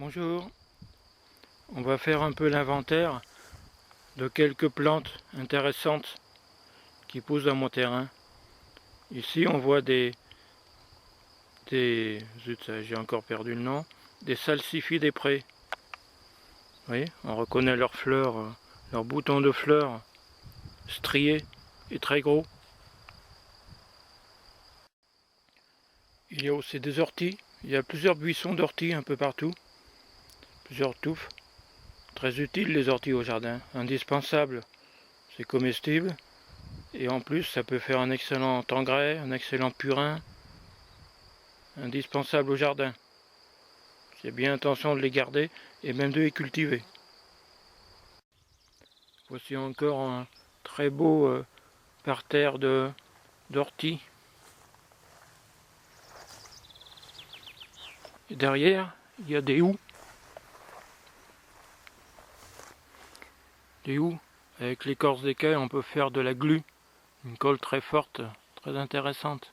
Bonjour, on va faire un peu l'inventaire de quelques plantes intéressantes qui poussent dans mon terrain. Ici on voit zut, j'ai encore perdu le nom, des salsifis des prés. Vous voyez, on reconnaît leurs fleurs, leurs boutons de fleurs striés et très gros. Il y a aussi des orties, il y a plusieurs buissons d'orties un peu partout, plusieurs touffes. Très utiles les orties au jardin, indispensables, c'est comestible. Et en plus, ça peut faire un excellent engrais, un excellent purin, indispensable au jardin. J'ai bien intention de les garder et même de les cultiver. Voici encore un très beau parterre d'orties. Et derrière, il y a des houx. Des houx avec l'écorce desquelles on peut faire de la glu. Une colle très forte, très intéressante.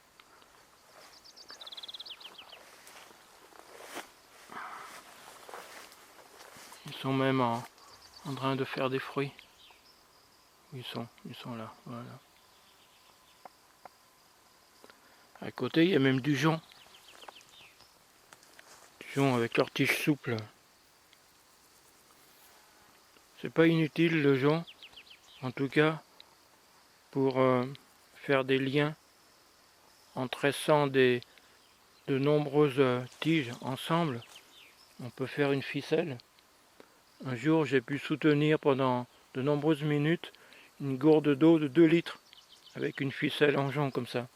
Ils sont même en train de faire des fruits. Ils sont là, voilà. À côté, il y a même du jonc. Du jonc avec leurs tiges souples. C'est pas inutile le jonc, en tout cas, pour faire des liens en tressant de nombreuses tiges ensemble. On peut faire une ficelle. Un jour, j'ai pu soutenir pendant de nombreuses minutes une gourde d'eau de 2 litres avec une ficelle en jonc comme ça.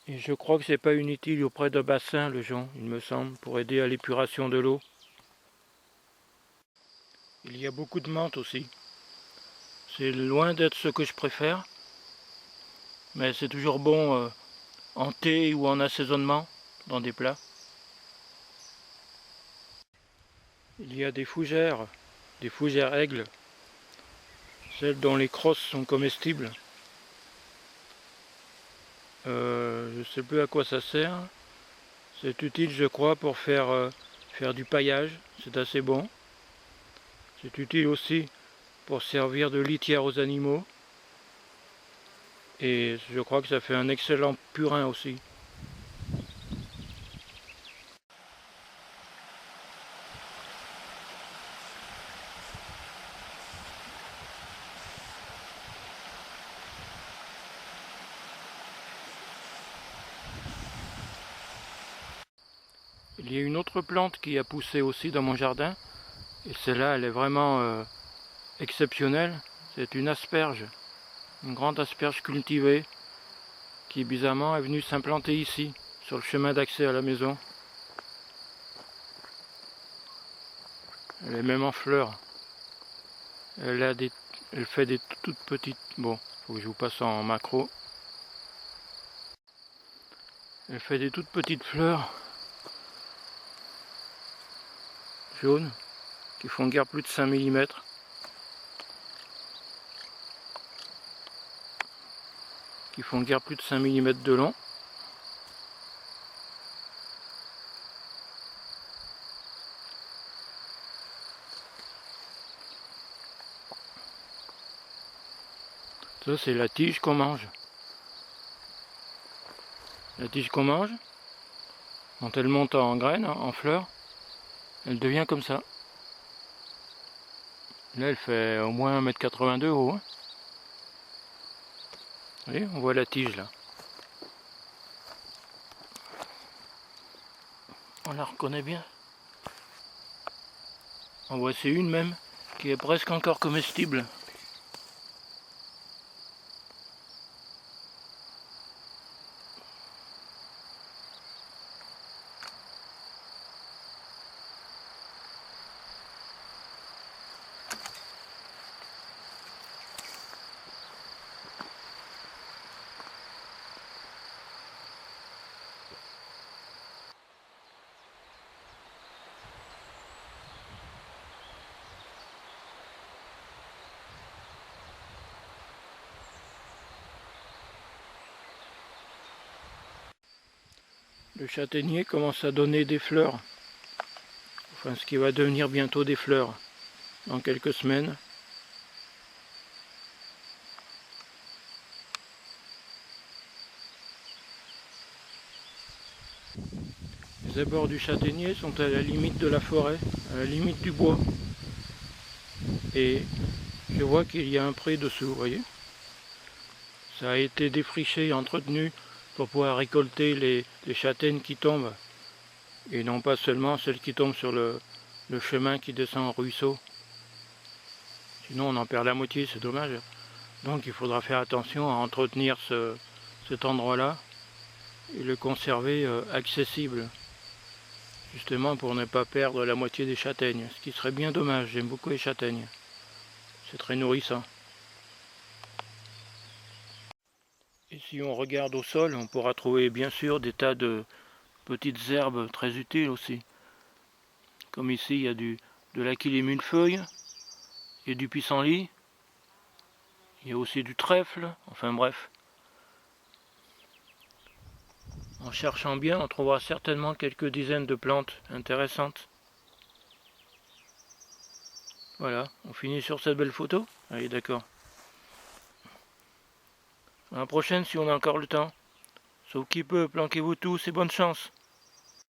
Et je crois que c'est pas inutile auprès d'un bassin le jonc, il me semble, pour aider à l'épuration de l'eau. Il y a beaucoup de menthe aussi. C'est loin d'être ce que je préfère, mais c'est toujours bon en thé ou en assaisonnement dans des plats. Il y a des fougères aigles, celles dont les crosses sont comestibles. Je ne sais plus à quoi ça sert. C'est utile, je crois, pour faire du paillage, c'est assez bon. C'est utile aussi pour servir de litière aux animaux. Et je crois que ça fait un excellent purin aussi. Il y a une autre plante qui a poussé aussi dans mon jardin. Et celle-là, elle est vraiment exceptionnelle. C'est une asperge. Une grande asperge cultivée qui bizarrement est venue s'implanter ici, sur le chemin d'accès à la maison. Elle est même en fleurs. Elle fait des toutes petites... Bon, faut que je vous passe en macro. Elle fait des toutes petites fleurs jaunes qui font guère plus de 5 mm. Qui font guère plus de 5 mm de long. Ça, c'est la tige qu'on mange. La tige qu'on mange, quand elle monte en graines, en fleurs, elle devient comme ça. Là, elle fait au moins 1,82 m de haut. Hein. Vous voyez, on voit la tige là. On la reconnaît bien. En voici une même qui est presque encore comestible. Le châtaignier commence à donner des fleurs. Enfin, ce qui va devenir bientôt des fleurs dans quelques semaines. Les abords du châtaignier sont à la limite de la forêt, à la limite du bois. Et je vois qu'il y a un pré dessous, vous voyez. Ça a été défriché et entretenu pour pouvoir récolter les châtaignes qui tombent. Et non pas seulement celles qui tombent sur le chemin qui descend au ruisseau. Sinon on en perd la moitié, c'est dommage. Donc il faudra faire attention à entretenir cet endroit-là et le conserver accessible. Justement pour ne pas perdre la moitié des châtaignes. Ce qui serait bien dommage, j'aime beaucoup les châtaignes. C'est très nourrissant. Et si on regarde au sol, on pourra trouver bien sûr des tas de petites herbes très utiles aussi. Comme ici, il y a de l'aquil et millefeuille, il y a du pissenlit, il y a aussi du trèfle, enfin bref. En cherchant bien, on trouvera certainement quelques dizaines de plantes intéressantes. Voilà, on finit sur cette belle photo. Allez, d'accord. À la prochaine si on a encore le temps. Sauf qui peut, planquez-vous tous et bonne chance.